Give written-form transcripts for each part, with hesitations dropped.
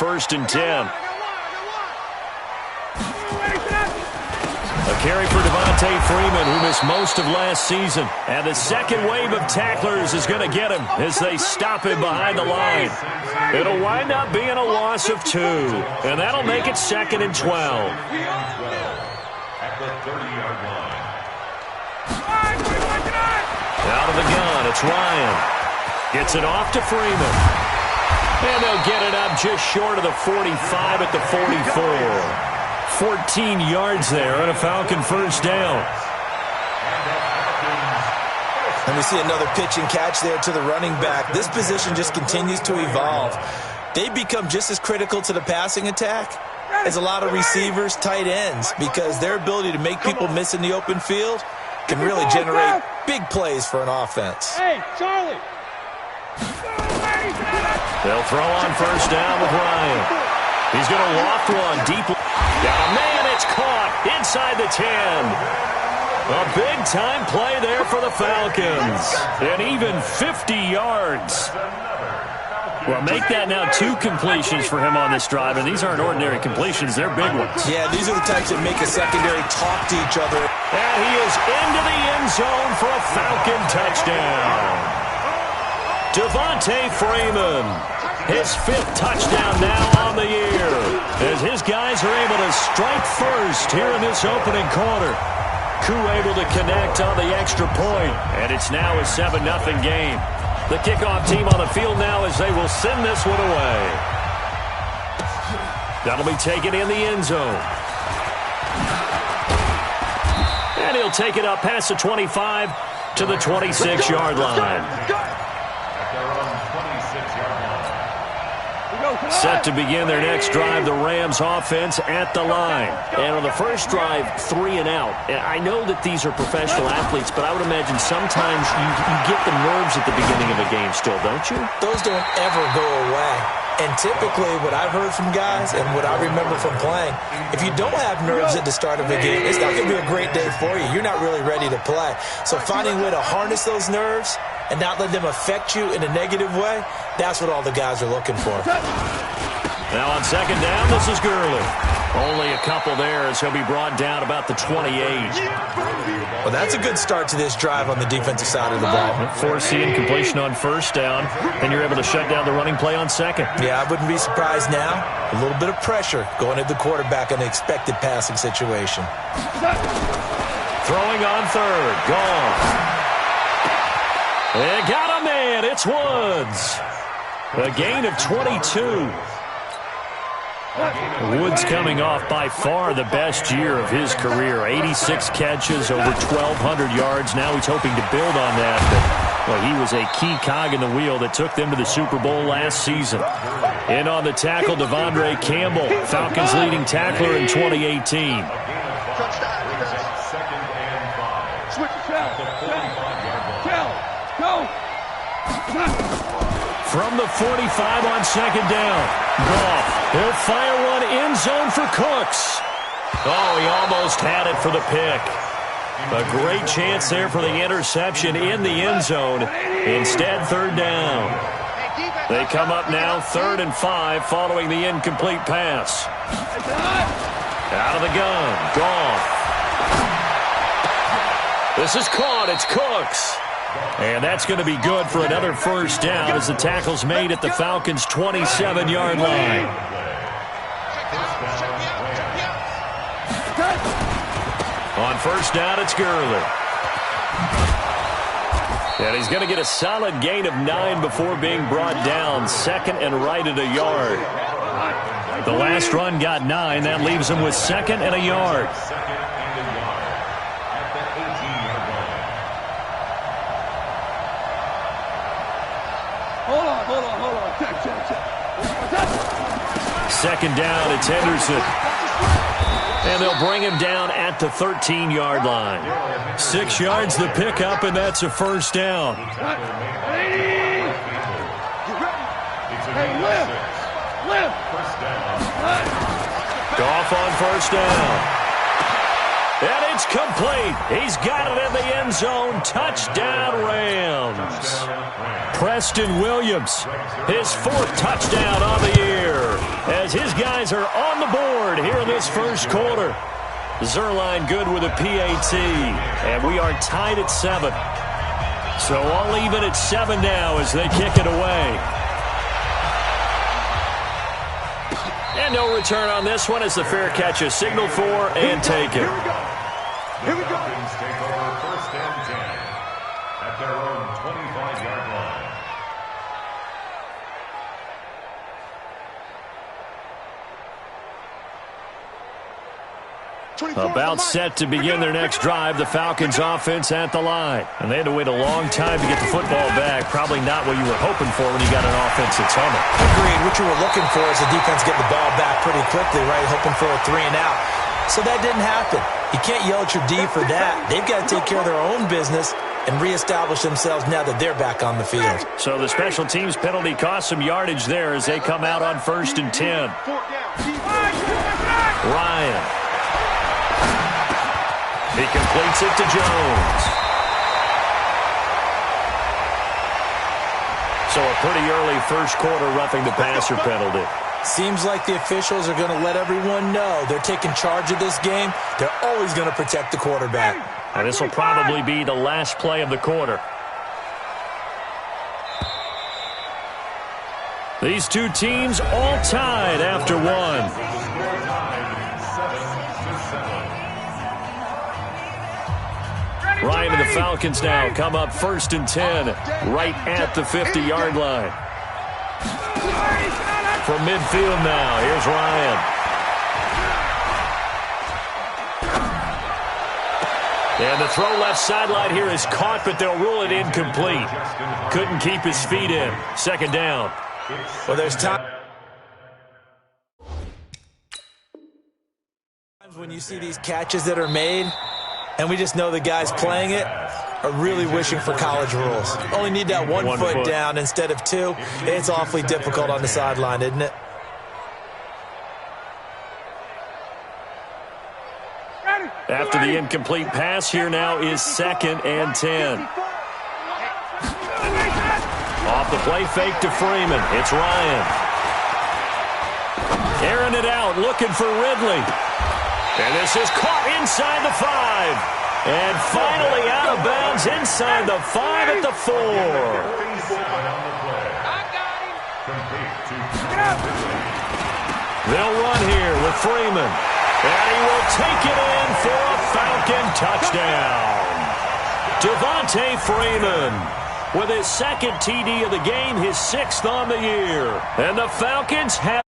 1st and 10. A carry for Devontae Freeman, who missed most of last season. And the second wave of tacklers is going to get him as they stop him behind the line. It'll wind up being a loss of 2. And that'll make it 2nd and 12. At the 30-yard line. Out of the gun, it's Ryan. Gets it off to Freeman. And they'll get it up just short of the 45 at the 44. 14 yards there on a Falcon 1st down. And we see another pitch and catch there to the running back. This position just continues to evolve. They become just as critical to the passing attack as a lot of receivers, tight ends, because their ability to make people miss in the open field can really generate big plays for an offense. Hey, Charlie. They'll throw on 1st down with Ryan. He's going to loft one deep. Got a man, it's caught inside the 10. A big-time play there for the Falcons. And even 50 yards. Well, make that now 2 completions for him on this drive, and these aren't ordinary completions. They're big ones. Yeah, these are the types that make a secondary talk to each other. And he is into the end zone for a Falcon touchdown. Devontae Freeman, his 5th touchdown now on the year, as his guys are able to strike first here in this opening quarter. Koo able to connect on the extra point, and it's now a 7-0 game. The kickoff team on the field now as they will send this one away. That'll be taken in the end zone. And he'll take it up past the 25 to the 26-yard line. Set to begin their next drive, the Rams offense at the line. And on the first drive, 3 and out. And I know that these are professional athletes, but I would imagine sometimes you get the nerves at the beginning of a game still, don't you? Those don't ever go away. And typically what I've heard from guys and what I remember from playing, if you don't have nerves at the start of a game, it's not going to be a great day for you. You're not really ready to play. So finding a way to harness those nerves and not let them affect you in a negative way, that's what all the guys are looking for. Now on 2nd down, this is Gurley. Only a couple there as he'll be brought down about the 28. Well, that's a good start to this drive on the defensive side of the ball. Forcing completion on 1st down, and you're able to shut down the running play on 2nd. Yeah, I wouldn't be surprised now. A little bit of pressure going at the quarterback in an expected passing situation. Throwing on 3rd, gone. They got a man, it's Woods. A gain of 22. Woods coming off by far the best year of his career. 86 catches, over 1,200 yards. Now he's hoping to build on that. But, well, he was a key cog in the wheel that took them to the Super Bowl last season. In on the tackle, Devondre Campbell, Falcons leading tackler in 2018. From the 45 on 2nd down, Goff, he'll fire one end zone for Cooks. Oh, he almost had it for the pick. A great chance there for the interception in the end zone. Instead, 3rd down. They come up now 3rd and 5 following the incomplete pass. Out of the gun, Goff. This is caught, it's Cooks. And that's going to be good for another 1st down as the tackle's made at the Falcons' 27-yard line. On 1st down, it's Gurley. And he's going to get a solid gain of 9 before being brought down. 2nd and right at a yard. The last run got 9. That leaves him with 2nd and a yard. Hold on. Check. 2nd down, it's Henderson. And they'll bring him down at the 13-yard line. 6 yards the pickup, and that's a 1st down. Goff on 1st down. And it's complete. He's got it in the end zone. Touchdown, Rams. Preston Williams, his 4th touchdown on the year. as his guys are on the board here in this first quarter. Zerline good with a PAT, and we are tied at 7. So all even at 7 now as they kick it away. And no return on this one as the fair catch is signaled for and taken. Here we go. Falcons take over first and 10 at their own 25-yard line. About set to begin their next drive, the Falcons offense at the line. And they had to wait a long time to get the football back. Probably not what you were hoping for when you got an offense that's humming. Agreed. What you were looking for is the defense getting the ball back pretty quickly, right? Hoping for a 3 and out. So that didn't happen. You can't yell at your D for that. They've got to take care of their own business and reestablish themselves now that they're back on the field. So the special teams penalty cost some yardage there as they come out on first and 10. Ryan. He completes it to Jones. So a pretty early first quarter roughing the passer penalty. Seems like the officials are going to let everyone know they're taking charge of this game. They're always going to protect the quarterback. And this will probably be the last play of the quarter. These two teams all tied after one. Ryan and the Falcons now come up first and 10 right at the 50-yard line. From midfield now, here's Ryan. And the throw left sideline here is caught, but they'll rule it incomplete. Couldn't keep his feet in. Second down. Well, there's time when you see these catches that are made, and we just know the guys playing it are really wishing for college rules. Only need that one foot down instead of 2. It's awfully difficult on the sideline, isn't it? After the incomplete pass, here now is second and 10. Off the play fake to Freeman. It's Ryan. Airing it out, looking for Ridley. And this is caught inside the 5. And finally out of bounds inside the 5 at the 4. They'll run here with Freeman. And he will take it in for a Falcon touchdown. Devontae Freeman with his second TD of the game, his 6th on the year. And the Falcons have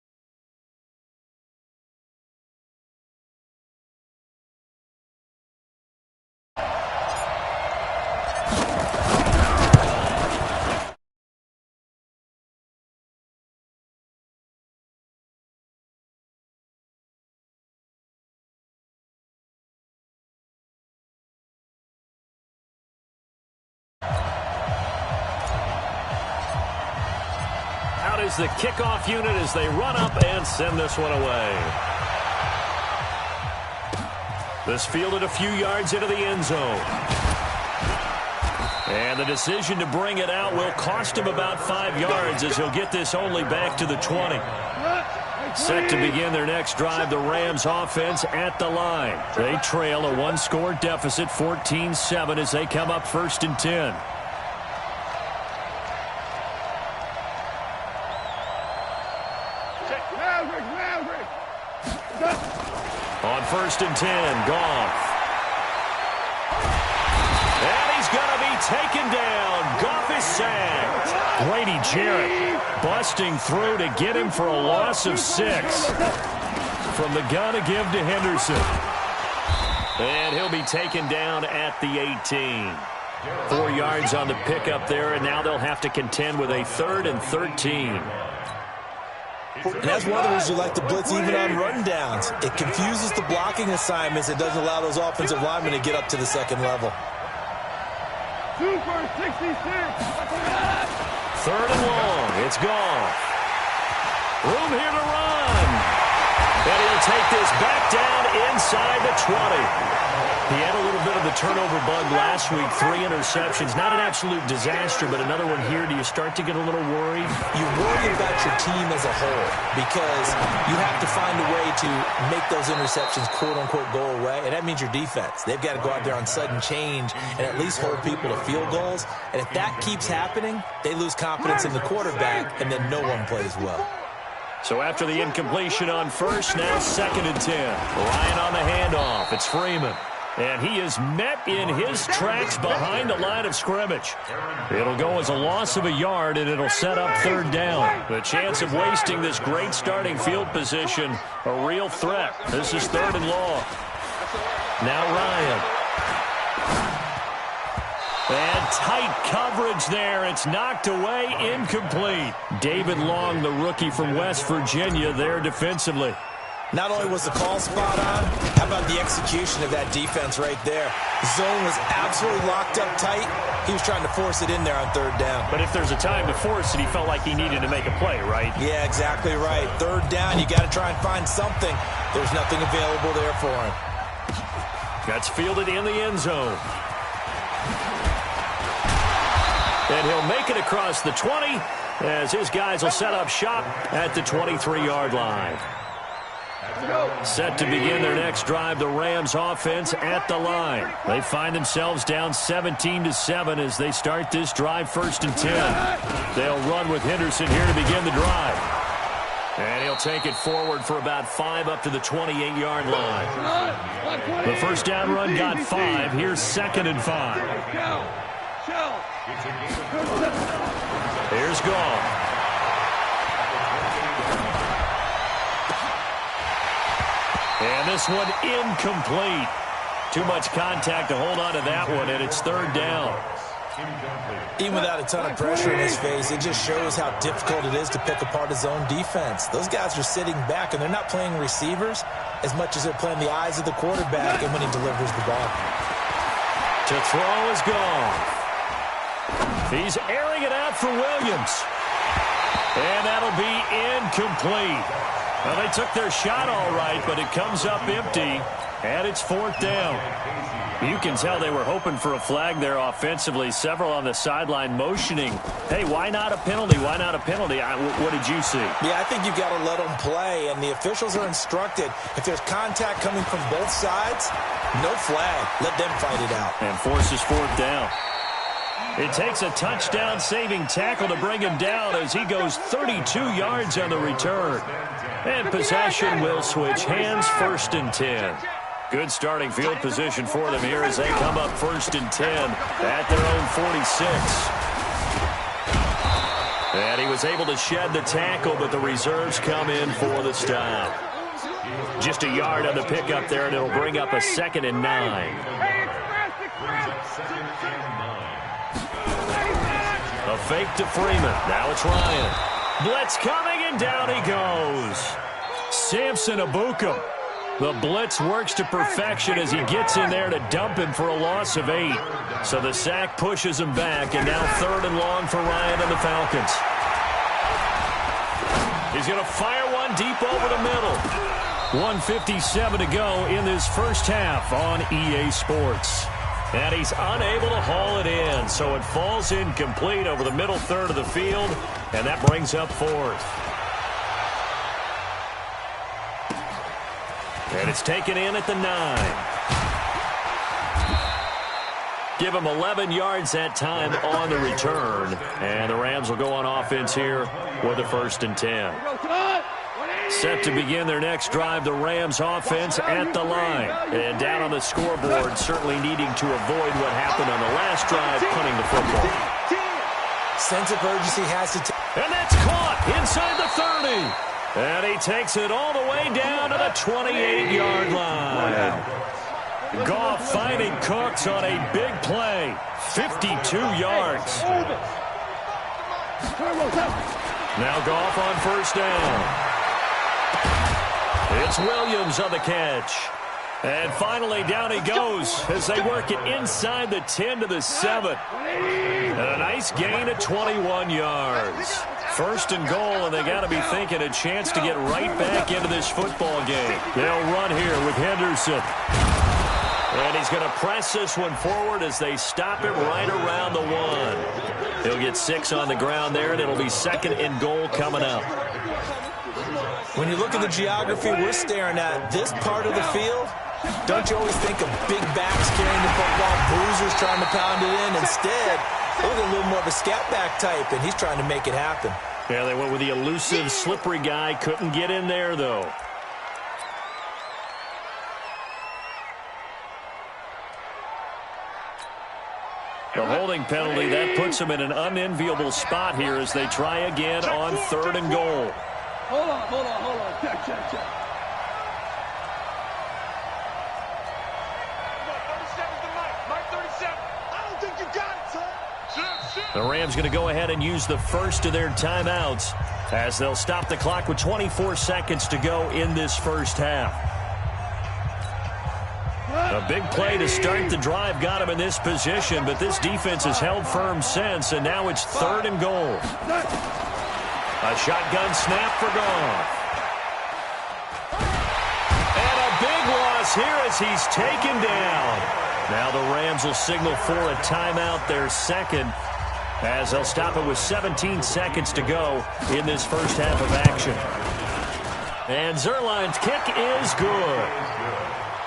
is the kickoff unit as they run up and send this one away. This fielded a few yards into the end zone. And the decision to bring it out will cost him about 5 yards as he'll get this only back to the 20. Set to begin their next drive, the Rams offense at the line. They trail a 1-score deficit, 14-7 as they come up first and 10. On first and 10, Goff. And he's going to be taken down. Goff is sacked. Grady Jarrett busting through to get him for a loss of 6. From the gun to give to Henderson. And he'll be taken down at the 18. 4 yards on the pickup there, and now they'll have to contend with a 3rd and 13. And that's one of the reasons you like to blitz even on rundowns. It confuses the blocking assignments. It doesn't allow those offensive linemen to get up to the second level. 2 for 66. 3rd and long. It's Goff. Room here to run. And he'll take this back down inside the 20. He had a little bit of the turnover bug last week, 3 interceptions. Not an absolute disaster, but another one here. Do you start to get a little worried? You worry about your team as a whole because you have to find a way to make those interceptions, quote-unquote, go away, and that means your defense. They've got to go out there on sudden change and at least hold people to field goals, and if that keeps happening, they lose confidence in the quarterback, and then no one plays well. So after the incompletion on first, now 2nd and 10. Ryan on the handoff. It's Freeman. And he is met in his tracks behind the line of scrimmage. It'll go as a loss of a yard, and it'll set up 3rd down. The chance of wasting this great starting field position, a real threat. This is 3rd and long. Now Ryan. And tight coverage there. It's knocked away, incomplete. David Long, the rookie from West Virginia, there defensively. Not only was the call spot on, how about the execution of that defense right there? Zone was absolutely locked up tight. He was trying to force it in there on 3rd down. But if there's a time to force it, he felt like he needed to make a play, right? Yeah, exactly right. 3rd down, you got to try and find something. There's nothing available there for him. That's fielded in the end zone. And he'll make it across the 20 as his guys will set up shop at the 23-yard line. Set to begin their next drive, the Rams offense at the line. They find themselves down 17-7 as they start this drive, 1st and 10. They'll run with Henderson here to begin the drive. And he'll take it forward for about 5 up to the 28-yard line. The first down run got 5. Here's 2nd and 5. Here's Goff. And this one incomplete. Too much contact to hold on to that one, and it's 3rd down. Even without a ton of pressure in his face, it just shows how difficult it is to pick apart his own defense. Those guys are sitting back, and they're not playing receivers as much as they're playing the eyes of the quarterback and when he delivers the ball. To throw is Goff. He's airing it out for Williams. And that'll be incomplete. Well, they took their shot all right, but it comes up empty, and it's 4th down. You can tell they were hoping for a flag there offensively. Several on the sideline motioning, hey, why not a penalty? Why not a penalty? What did you see? Yeah, I think you've got to let them play, and the officials are instructed. If there's contact coming from both sides, no flag. Let them fight it out. And forces 4th down. It takes a touchdown-saving tackle to bring him down as he goes 32 yards on the return. And possession will switch hands, 1st and 10. Good starting field position for them here as they come up 1st and 10 at their own 46. And he was able to shed the tackle, but the reserves come in for the stop. Just a yard on the pickup there, and it'll bring up a 2nd and 9. A fake to Freeman. Now it's Ryan. Blitz coming, and down he goes. Samson Abukum. The blitz works to perfection as he gets in there to dump him for a loss of 8. So the sack pushes him back, and now 3rd and long for Ryan and the Falcons. He's going to fire one deep over the middle. 1:57 to go in this first half on EA Sports. And he's unable to haul it in, so it falls incomplete over the middle 3rd of the field, and that brings up 4th. And it's taken in at the 9. Give him 11 yards that time on the return, and the Rams will go on offense here with a 1st and 10. Set to begin their next drive, the Rams offense at the line. And down on the scoreboard, certainly needing to avoid what happened on the last drive, punting the football. Sense of urgency has to take. And that's caught inside the 30. And he takes it all the way down to the 28-yard line. Goff finding Cooks on a big play. 52 yards. Now Goff on 1st down. It's Williams on the catch. And finally, down he goes as they work it inside the 10 to the 7. And a nice gain of 21 yards. 1st and goal, and they got to be thinking a chance to get right back into this football game. They'll run here with Henderson. And he's going to press this one forward as they stop him right around the 1. He'll get 6 on the ground there, and it'll be 2nd and goal coming up. When you look at the geography we're staring at, this part of the field, don't you always think of big backs carrying the football, bruisers trying to pound it in? Instead, look at a little more of a scat back type, and he's trying to make it happen. Yeah, they went with the elusive, slippery guy. Couldn't get in there, though. The holding penalty, that puts them in an unenviable spot here as they try again on 3rd and goal. Hold on. Check. The Rams going to go ahead and use the first of their timeouts as they'll stop the clock with 24 seconds to go in this first half. A big play to start the drive got him in this position, but this defense has held firm since, and now it's 3rd and goal. A shotgun snap for Goff. And a big loss here as he's taken down. Now the Rams will signal for a timeout, their 2nd, as they'll stop it with 17 seconds to go in this first half of action. And Zuerlein's kick is good.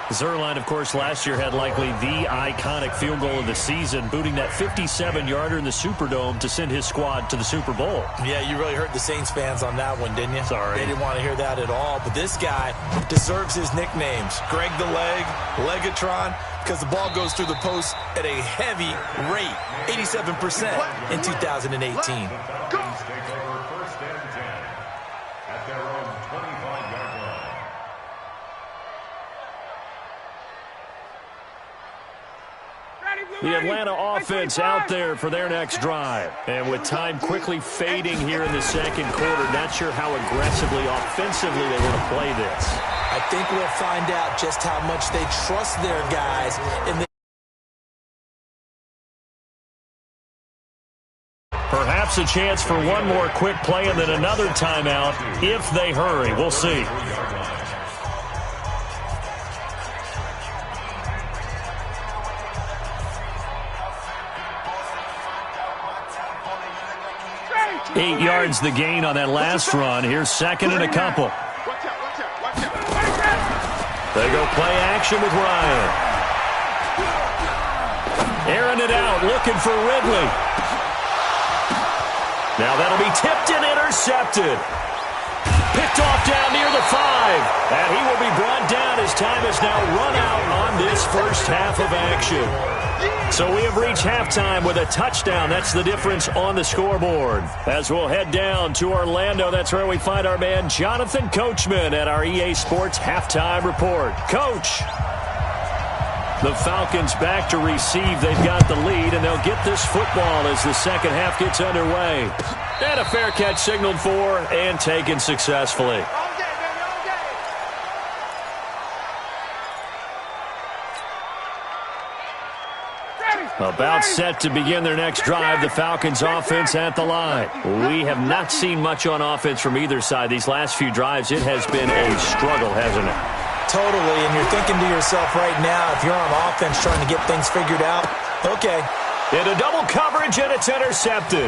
Zuerlein, of course, last year had likely the iconic field goal of the season, booting that 57-yarder in the Superdome to send his squad to the Super Bowl. Yeah, you really hurt the Saints fans on that one, didn't you? Sorry. They didn't want to hear that at all. But this guy deserves his nicknames. Greg the Leg, Legatron, because the ball goes through the post at a heavy rate, 87% in 2018. The Atlanta offense out there for their next drive. And with time quickly fading here in the 2nd quarter, not sure how aggressively, offensively they want to play this. I think we'll find out just how much they trust their guys in the Perhaps a chance for one more quick play and then another timeout if they hurry. We'll see. Eight yards the gain on that last run. Here's 2nd and a couple. They go play action with Ryan. Airing it out, looking for Ridley. Now that'll be tipped and intercepted. Picked off down near the 5. And he will be brought down as time has now run out on this first half of action. So we have reached halftime with a touchdown. That's the difference on the scoreboard. As we'll head down to Orlando, that's where we find our man Jonathan Coachman at our EA Sports Halftime Report. Coach, the Falcons back to receive. They've got the lead, and they'll get this football as the second half gets underway. And a fair catch signaled for and taken successfully. About set to begin their next drive, the Falcons offense at the line. We have not seen much on offense from either side. These last few drives, it has been a struggle, hasn't it? Totally, and you're thinking to yourself right now, if you're on offense trying to get things figured out, okay. Into double coverage, and it's intercepted.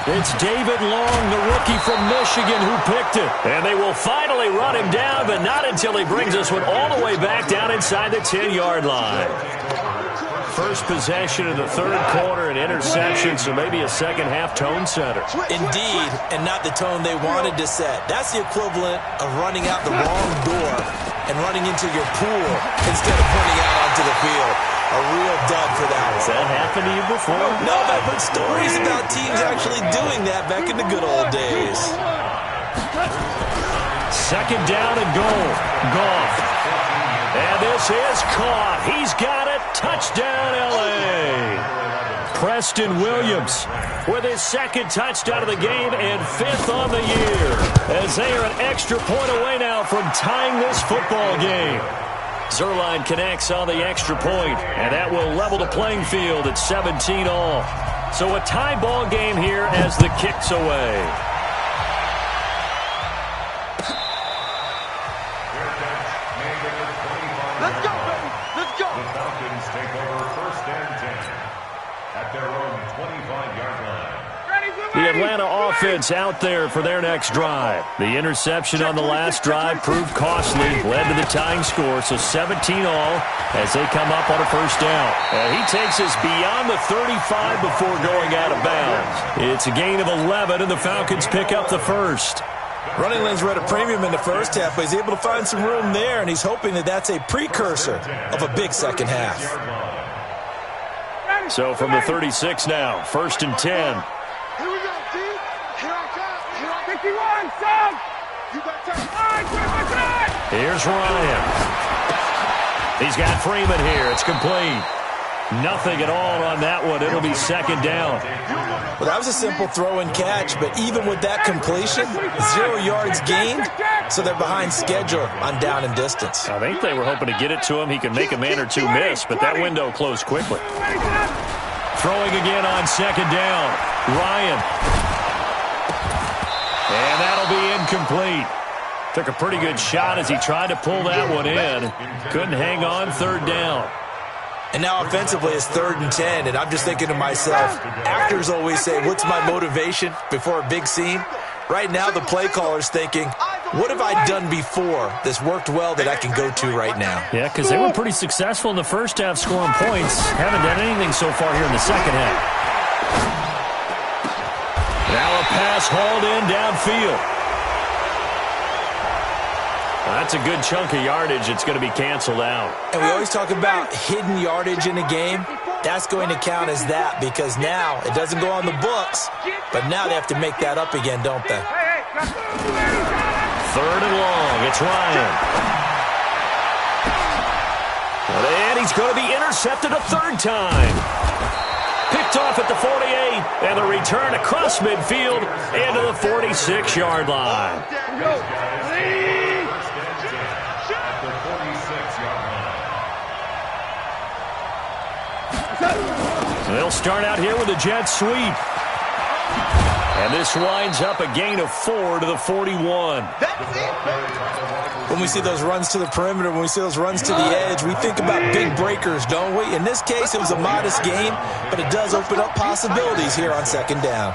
It's David Long, the rookie from Michigan, who picked it. And they will finally run him down, but not until he brings this one all the way back down inside the 10-yard line. First possession of the third quarter, an interception, so maybe a second-half tone setter. Indeed, and not the tone they wanted to set. That's the equivalent of running out the wrong door and running into your pool instead of running out onto the field. A real dud for that one. Has that happened to you before? No, I've heard stories about teams actually doing that back in the good old days. Second down and goal. Goff. And this is caught. He's got it. Touchdown, L.A. Preston Williams with his second touchdown of the game and 5th on the year, as they are an extra point away now from tying this football game. Zuerlein connects on the extra point, and that will level the playing field at 17 all. So a tie ball game here as the kick's away. Let's go, baby. Let's go. Dolphins take over first and 10 at their own 25-yard line. The Atlanta offense out there for their next drive. The interception on the last drive proved costly, led to the tying score, so 17 all as they come up on a first down. And he takes us beyond the 35 before going out of bounds. It's a gain of 11, and the Falcons pick up the first. Running lanes were at a premium in the first half, but he's able to find some room there, and he's hoping that that's a precursor of a big second half. So from the 36 now, first and 10. Here we go, D. Here I come. Here I 51, son. You got time. Here's Ryan. He's got Freeman here. It's complete. Nothing at all on that one. It'll be second down. Well, that was a simple throw and catch, but even with that completion, 0 yards gained, so they're behind schedule on down and distance. I think they were hoping to get it to him. He could make a man or two miss, but that window closed quickly. Throwing again on second down. Ryan. And that'll be incomplete. Took a pretty good shot as he tried to pull that one in. Couldn't hang on, third down. And now offensively it's 3rd and 10, and I'm just thinking to myself, actors always say, what's my motivation before a big scene? Right now the play caller's thinking, what have I done before that's worked well that I can go to right now? Yeah, because they were pretty successful in the first half scoring points. Haven't done anything so far here in the second half. Now a pass hauled in downfield. That's a good chunk of yardage. It's going to be canceled out. And we always talk about hidden yardage in a game. That's going to count as that because now it doesn't go on the books, but now they have to make that up again, don't they? Third and long. It's Ryan. And he's going to be intercepted a third time. Picked off at the 48, and the return across midfield into the 46-yard line. They'll start out here with a jet sweep. And this winds up a gain of 4 to the 41. When we see those runs to the perimeter, when we see those runs to the edge, we think about big breakers, don't we? In this case, it was a modest game, but it does open up possibilities here on second down.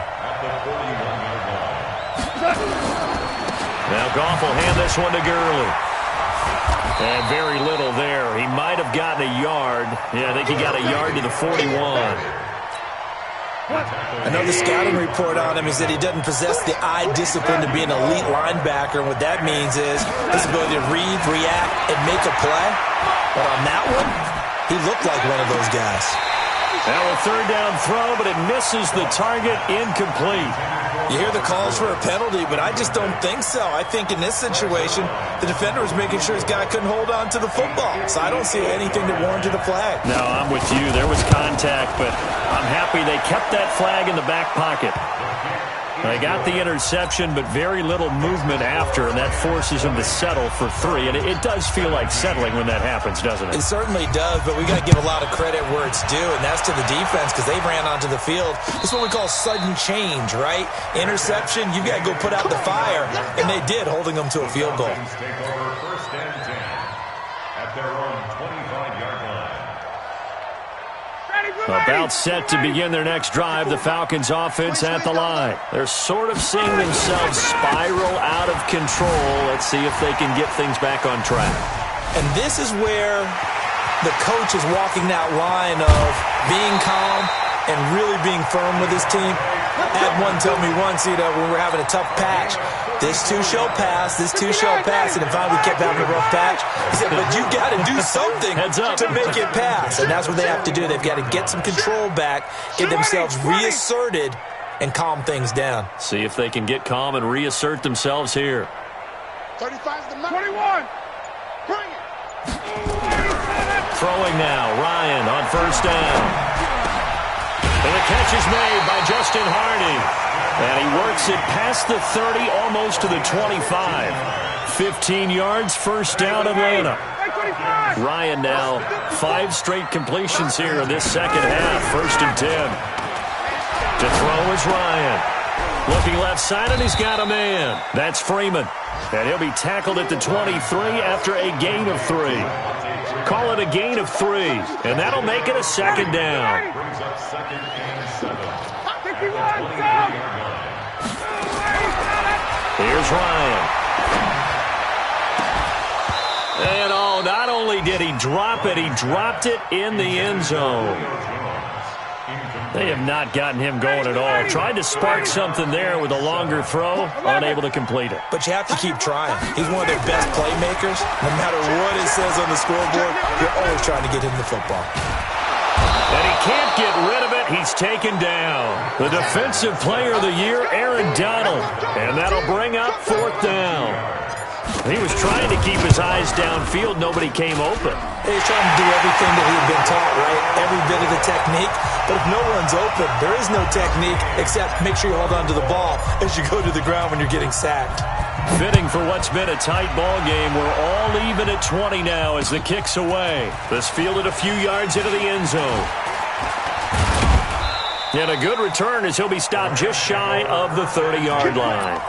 Now Goff will hand this one to Gurley. And very little there. He might have gotten a yard. Yeah, I think he got a yard to the 41. I know the scouting report on him is that he doesn't possess the eye discipline to be an elite linebacker. And what that means is his ability to read, react, and make a play. But on that one, he looked like one of those guys. Now a third down throw, but it misses the target, incomplete. You hear the calls for a penalty, but I just don't think so. I think in this situation, the defender was making sure his guy couldn't hold on to the football. So I don't see anything that warranted a flag. No, I'm with you. There was contact, but I'm happy they kept that flag in the back pocket. They got the interception, but very little movement after, and that forces them to settle for 3. And it does feel like settling when that happens, doesn't it? It certainly does, but we got to give a lot of credit where it's due, and that's to the defense because they ran onto the field. It's what we call sudden change, right? Interception, you've got to go put out the fire, and they did, holding them to a field goal. Take over first and 10 at their own 25-yard line. About set to begin their next drive, the Falcons offense at the line. They're sort of seeing themselves spiral out of control. Let's see if they can get things back on track. And this is where the coach is walking that line of being calm and really being firm with his team. I had one tell me once, when we were having a tough patch, this too shall pass, this too shall pass, and finally we kept having a rough patch. He said, but you got to do something to make it pass, and that's what they have to do. They've got to get some control back, get themselves reasserted, and calm things down. See if they can get calm and reassert themselves here. 35's the 21. Bring it. Throwing now, Ryan on first down. And the catch is made by Justin Hardy. And he works it past the 30, almost to the 25. 15 yards, first down Atlanta. Ryan now, 5 straight completions here in this second half. First and 10. To throw is Ryan. Looking left side, and he's got a man. That's Freeman. And he'll be tackled at the 23 after a gain of 3. call it a gain of 3, and that'll make it a second down. Brings up second and 7. 51, Sam! Here's Ryan. And oh, not only did he drop it, he dropped it in the end zone. They have not gotten him going at all. Tried to spark something there with a longer throw, unable to complete it. But you have to keep trying. He's one of their best playmakers. No matter what it says on the scoreboard, you're always trying to get him the football. And he can't get rid of it. He's taken down. The Defensive Player of the Year, Aaron Donald. And that'll bring up 4th down. He was trying to keep his eyes downfield. Nobody came open. He's trying to do everything that he'd been taught, right? Every bit of the technique. But if no one's open, there is no technique except make sure you hold on to the ball as you go to the ground when you're getting sacked. Fitting for what's been a tight ball game. We're all even at 20 now as the kick's away. This fielded a few yards into the end zone. And a good return as he'll be stopped just shy of the 30-yard line.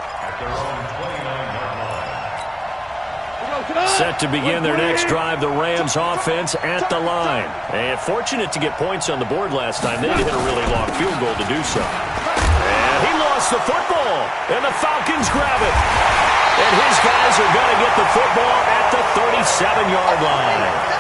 Set to begin their next drive, the Rams offense at the line. And fortunate to get points on the board last time. They hit a really long field goal to do so. And he lost the football, and the Falcons grab it. And his guys are going to get the football at the 37-yard line.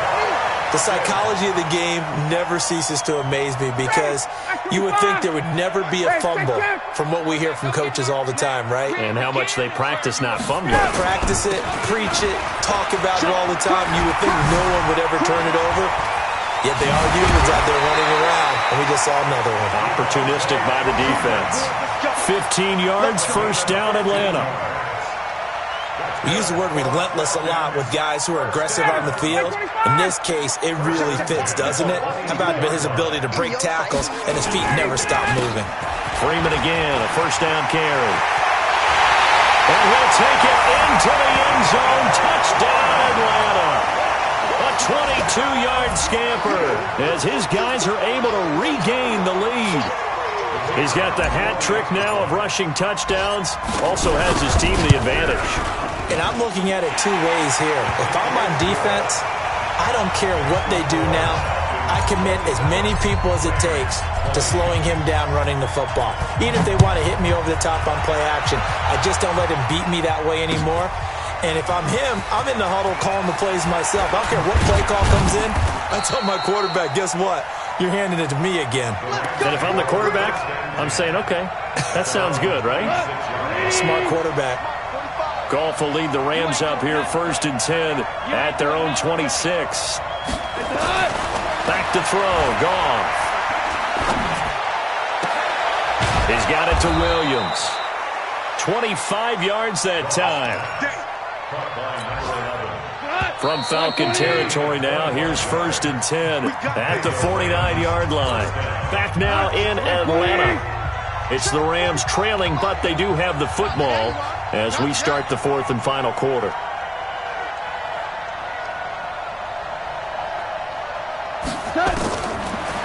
The psychology of the game never ceases to amaze me because you would think there would never be a fumble from what we hear from coaches all the time, right? And how much they practice not fumbling. Practice it, preach it, talk about it all the time. You would think no one would ever turn it over. Yet they are humans out there running around, and we just saw another one. Opportunistic by the defense. 15 yards, 1st down, Atlanta. We use the word relentless a lot with guys who are aggressive on the field. In this case, it really fits, doesn't it? How about his ability to break tackles and his feet never stop moving? Freeman again, a 1st down carry. And he'll take it into the end zone. Touchdown, Atlanta. A 22-yard scamper as his guys are able to regain the lead. He's got the hat trick now of rushing touchdowns. Also has his team the advantage. And I'm looking at it 2 ways here. If I'm on defense, I don't care what they do now. I commit as many people as it takes to slowing him down running the football. Even if they want to hit me over the top on play action, I just don't let him beat me that way anymore. And if I'm him, I'm in the huddle calling the plays myself. I don't care what play call comes in. I tell my quarterback, guess what? You're handing it to me again. And if I'm the quarterback, I'm saying, okay, that sounds good, right? Smart quarterback. Goff will lead the Rams up here 1st and 10 at their own 26. Back to throw, Goff. He's got it to Williams. 25 yards that time. From Falcon territory now, here's 1st and 10 at the 49-yard line. Back now in Atlanta. It's the Rams trailing, but they do have the football as we start the 4th and final quarter.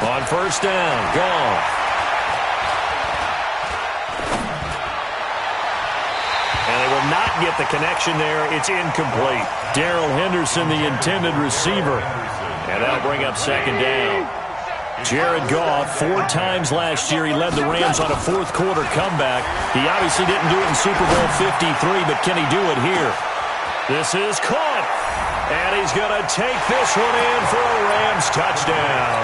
On 1st down, Goff. And they will not get the connection there. It's incomplete. Darrell Henderson, the intended receiver. And that'll bring up 2nd down. Jared Goff, 4 times last year, he led the Rams on a 4th quarter comeback. He obviously didn't do it in Super Bowl 53, but can he do it here? This is caught. And he's going to take this one in for a Rams touchdown.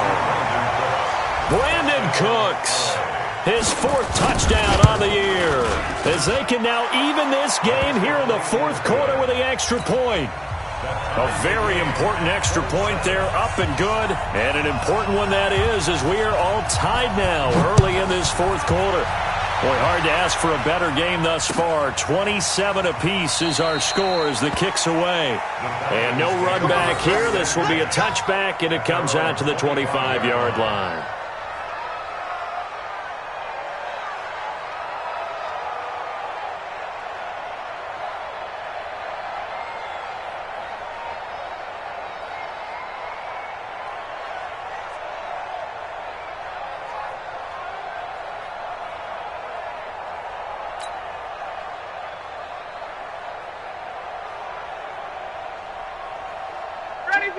Brandon Cooks, his 4th touchdown on the year, as they can now even this game here in the 4th quarter with the extra point. A very important extra point there, up and good, and an important one that is, as we are all tied now early in this 4th quarter. Boy, hard to ask for a better game thus far. 27 apiece is our score as the kick's away. And no run back here. This will be a touchback, and it comes out to the 25-yard line.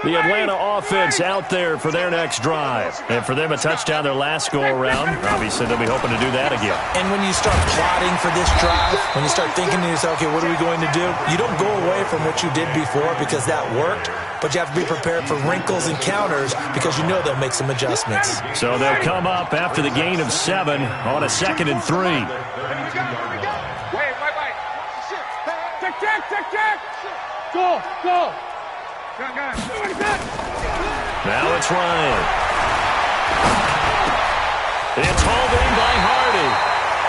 The Atlanta offense out there for their next drive. And for them, a touchdown their last go-around. Obviously, they'll be hoping to do that again. And when you start plotting for this drive, when you start thinking to yourself, okay, what are we going to do? You don't go away from what you did before because that worked, but you have to be prepared for wrinkles and counters because you know they'll make some adjustments. So they'll come up after the gain of 7 on a 2nd and 3. Wait. Check. Go. Now it's Ryan. It's hauled in by Hardy.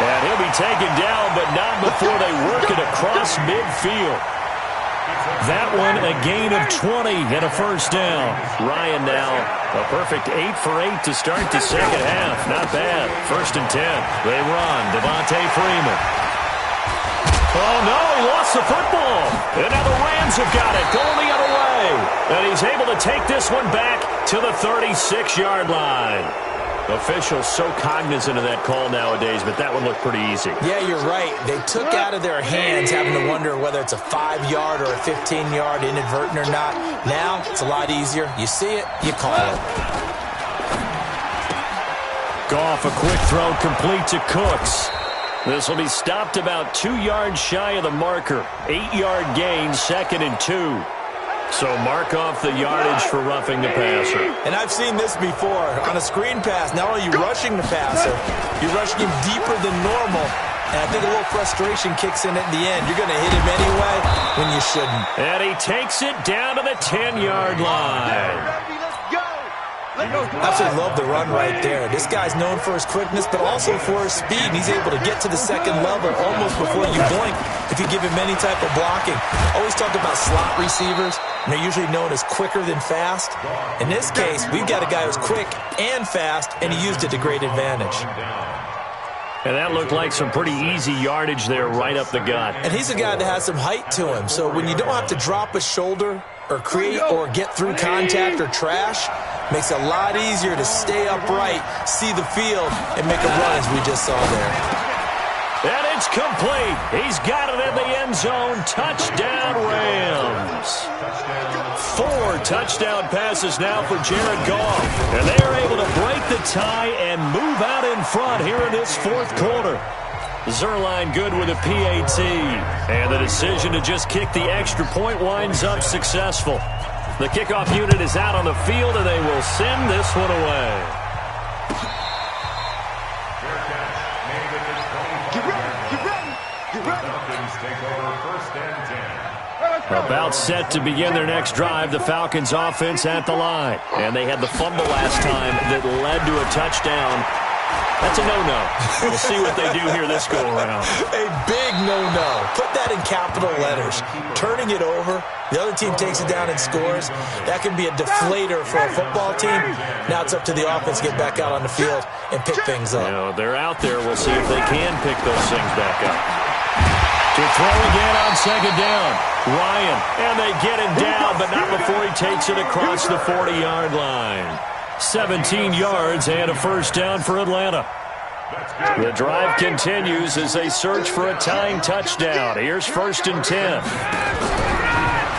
And he'll be taken down, but not before they work it across midfield. That one, a gain of 20 and a first down. Ryan now, a perfect 8 for 8 to start the second half. Not bad. 1st and 10. They run. Devontae Freeman. Oh, no, he lost the football. And now the Rams have got it, going the other way. And he's able to take this one back to the 36-yard line. Officials so cognizant of that call nowadays, but that one looked pretty easy. Yeah, you're right. They took out of their hands having to wonder whether it's a 5-yard or a 15-yard inadvertent or not. Now, it's a lot easier. You see it, you call it. Goff, a quick throw complete to Cooks. This will be stopped about 2 yards shy of the marker. 8-yard gain, 2nd and 2. So mark off the yardage for roughing the passer. And I've seen this before. On a screen pass, not only are you rushing the passer, you're rushing him deeper than normal. And I think a little frustration kicks in at the end. You're going to hit him anyway when you shouldn't. And he takes it down to the 10-yard line. Absolutely love the run right there. This guy's known for his quickness, but also for his speed. And he's able to get to the second level almost before you blink if you give him any type of blocking. Always talk about slot receivers, and they're usually known as quicker than fast. In this case, we've got a guy who's quick and fast, and he used it to great advantage. And that looked like some pretty easy yardage there right up the gut. And he's a guy that has some height to him, so when you don't have to drop a shoulder or create or get through contact or trash, makes it a lot easier to stay upright, see the field, and make a run as we just saw there. And it's complete. He's got it in the end zone. Touchdown, Rams. 4 touchdown passes now for Jared Goff. And they are able to break the tie and move out in front here in this 4th quarter. Zerline good with a PAT. And the decision to just kick the extra point winds up successful. The kickoff unit is out on the field, and they will send this one away. About set to begin their next drive, the Falcons offense at the line. And they had the fumble last time that led to a touchdown. That's a no-no. We'll see what they do here this go-around. A big no-no. Put that in capital letters. Turning it over, the other team takes it down and scores. That can be a deflator for a football team. Now it's up to the offense to get back out on the field and pick things up. You know, they're out there. We'll see if they can pick those things back up. To throw again on 2nd down. Ryan, and they get him down, but not before he takes it across the 40-yard line. 17 yards and a first down for Atlanta. The drive continues as they search for a tying touchdown. Here's 1st and 10.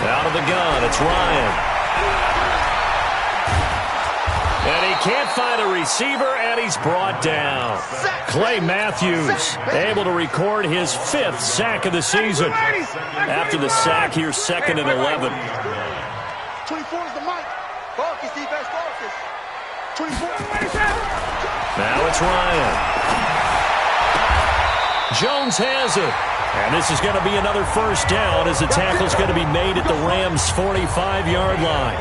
Out of the gun, it's Ryan. And he can't find a receiver, and he's brought down. Clay Matthews able to record his 5th sack of the season. After the sack, here's 2nd and 11. 24 is the mic. Focus, defense, focus. 24. Now it's Ryan. Jones has it. And this is going to be another first down as the tackle's going to be made at the Rams' 45-yard line.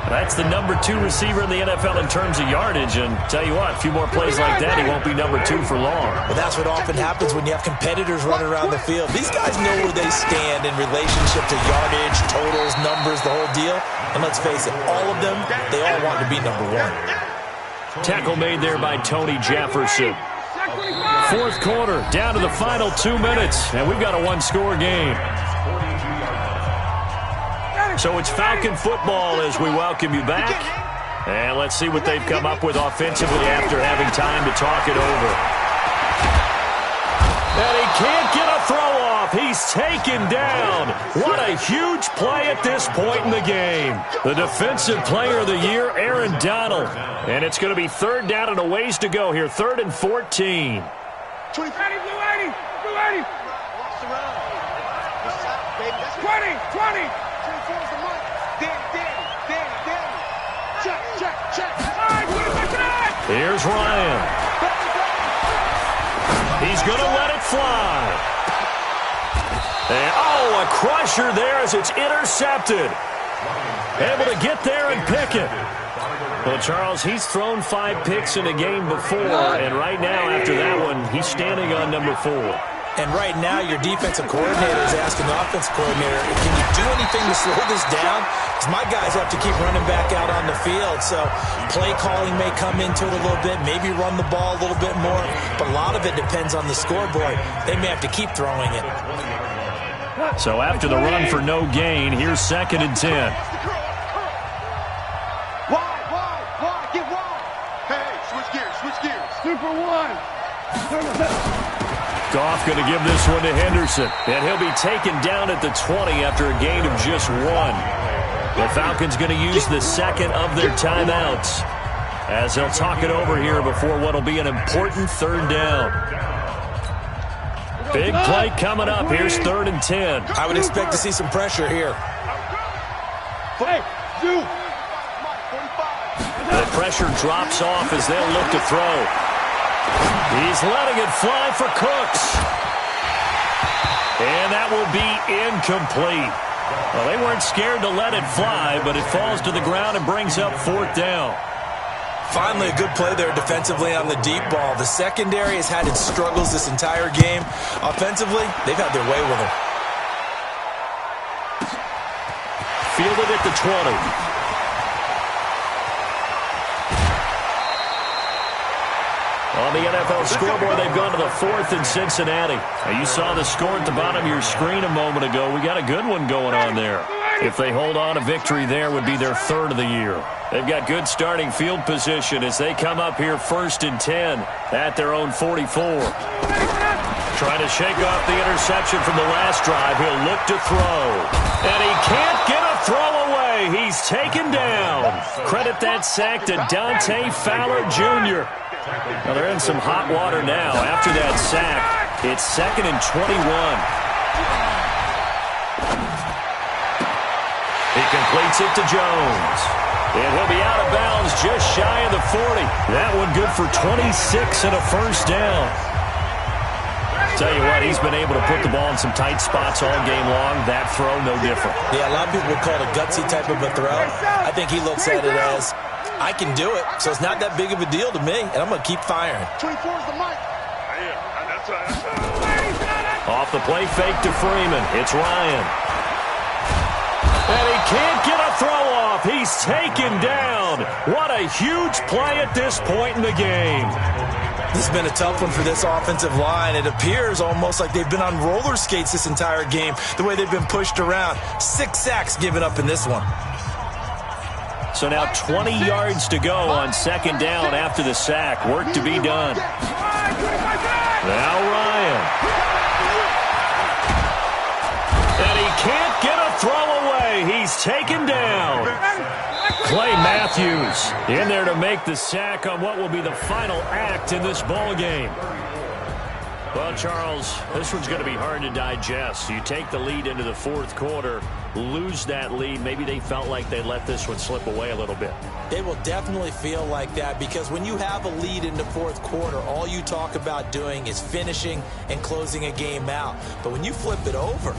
That's the number 2 receiver in the NFL in terms of yardage. And tell you what, a few more plays like that, he won't be number 2 for long. Well, that's what often happens when you have competitors running around the field. These guys know where they stand in relationship to yardage, totals, numbers, the whole deal. And let's face it, all of them, they all want to be number 1. Tackle made there by Tony Jefferson. 4th quarter, down to the final 2 minutes, and we've got a 1-score game. So it's Falcon football as we welcome you back. And let's see what they've come up with offensively after having time to talk it over. And he can't get a throw off. off. He's taken down. What a huge play at this point in the game. The Defensive Player of the Year, Aaron Donald. And it's going to be third down and a ways to go here. 3rd and 14. 20, blue 80, blue 80. 20, 20. 24 is the mark. Danny. Check. All right, here's Ryan. He's going to let it fly. And, a crusher there as it's intercepted. Able to get there and pick it. Well, Charles, he's thrown 5 picks in a game before, and right now, after that one, he's standing on number 4. And right now, your defensive coordinator is asking the offensive coordinator, can you do anything to slow this down? Because my guys have to keep running back out on the field. So play calling may come into it a little bit, maybe run the ball a little bit more. But a lot of it depends on the scoreboard. They may have to keep throwing it. So after the run for no gain, here's 2nd and 10. Wide, get wide. Hey, switch gears. Super one. Goff going to give this one to Henderson. And he'll be taken down at the 20 after a gain of just 1. The Falcons going to use the 2nd of their timeouts as they'll talk it over here before what will be an important 3rd down. Big play coming up. Here's 3rd and 10. I would expect to see some pressure here. Hey, you. The pressure drops off as they'll look to throw. He's letting it fly for Cooks. And that will be incomplete. Well, they weren't scared to let it fly, but it falls to the ground and brings up 4th down. Finally, a good play there defensively on the deep ball. The secondary has had its struggles this entire game. Offensively, they've had their way with him. Fielded at the 20. On the NFL scoreboard, they've gone to the 4th in Cincinnati. Now, you saw the score at the bottom of your screen a moment ago. We got a good one going on there. If they hold on, a victory there would be their 3rd of the year. They've got good starting field position as they come up here 1st and 10 at their own 44. Trying to shake off the interception from the last drive. He'll look to throw. And he can't get a throw away. He's taken down. Credit that sack to Dante Fowler Jr. Well, they're in some hot water now. After that sack, it's 2nd and 21. He completes it to Jones. And he'll be out of bounds just shy of the 40. That one good for 26 and a 1st down. Tell you what, he's been able to put the ball in some tight spots all game long. That throw, no different. Yeah, a lot of people would call it a gutsy type of a throw. I think he looks at it as, I can do it, so it's not that big of a deal to me, and I'm going to keep firing. 24 is the mic. Off the play fake to Freeman. It's Ryan. And he can't get a throw off. He's taken down. What a huge play at this point in the game. This has been a tough one for this offensive line. It appears almost like they've been on roller skates this entire game, the way they've been pushed around. 6 sacks given up in this one. So now 20 yards to go on 2nd down after the sack. Work to be done. Now Ryan. And he can't get a throw away. He's taken down. Clay Matthews in there to make the sack on what will be the final act in this ball game. Well, Charles, this one's going to be hard to digest. You take the lead into the 4th quarter, lose that lead. Maybe they felt like they let this one slip away a little bit. They will definitely feel like that because when you have a lead in the 4th quarter, all you talk about doing is finishing and closing a game out. But when you flip it over,